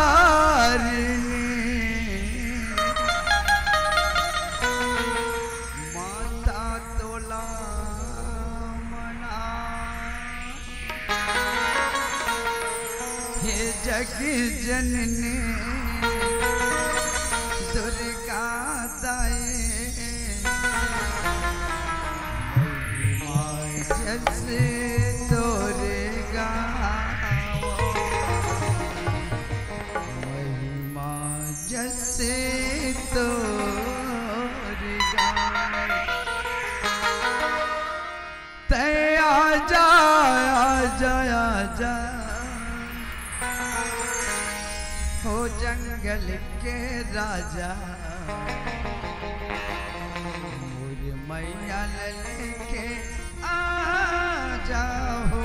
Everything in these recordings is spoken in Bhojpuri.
जगतारिणी माता तोला मना हे जग जननी दुर्गा दाई जैसे तोरे महिमा जैसे तोरे ते आजा आजा आजा हो जंगल के राजा मोर मैया लेके आ जाओ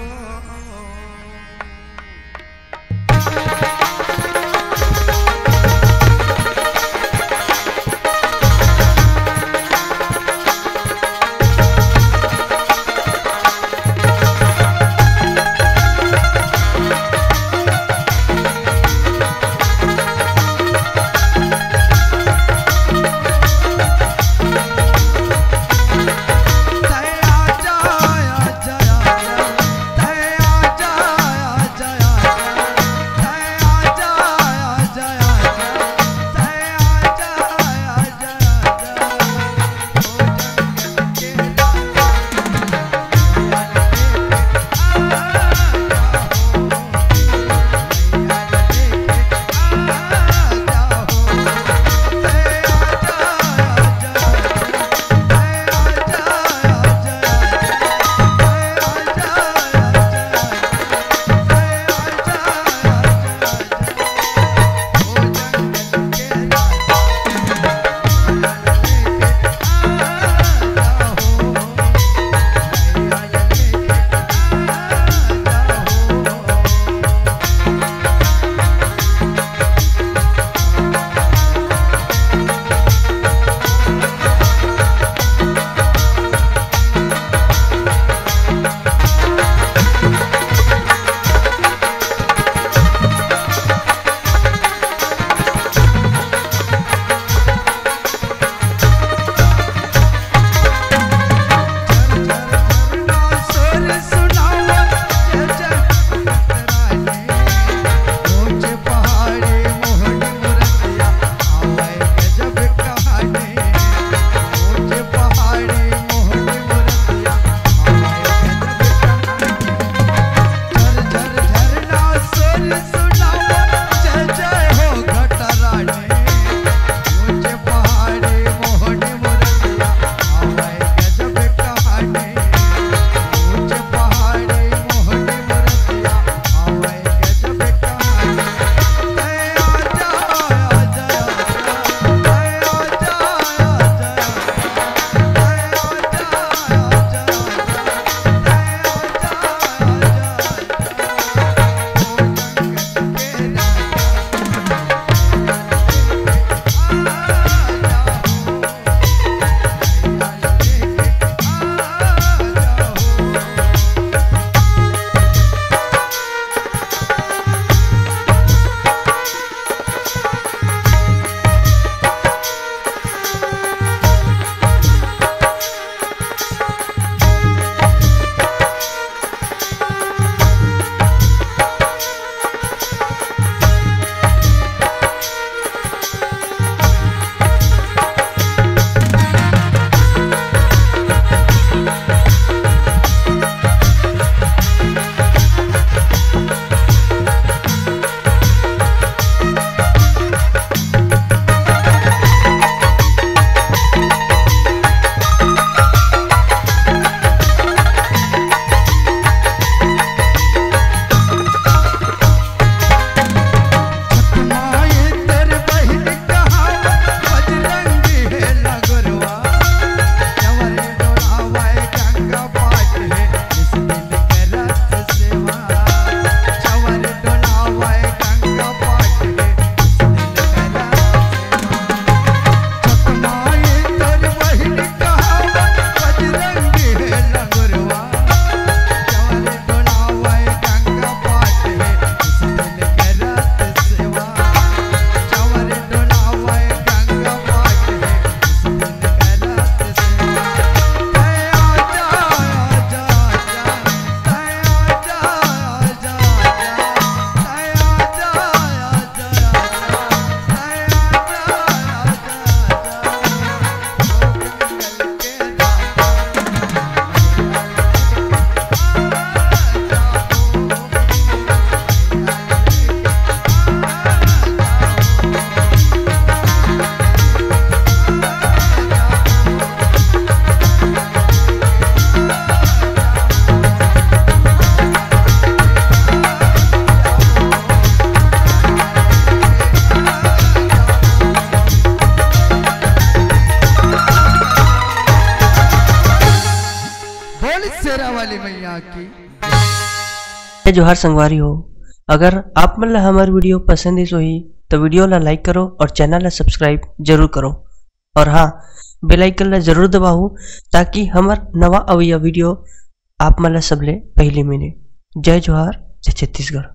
शेरा वाली मैया की जोहार संगवारी हो। अगर आप मन ला हमार वीडियो पसंद ही सोही तो वीडियो ला लाइक करो और चैनल ला सब्सक्राइब जरूर करो। और हाँ, बेल आइकन ला जरूर दबाओ ताकि हमार नवा अवैया वीडियो आप मन ला सबले पहले मिले। जय जोहार, जय छत्तीसगढ़।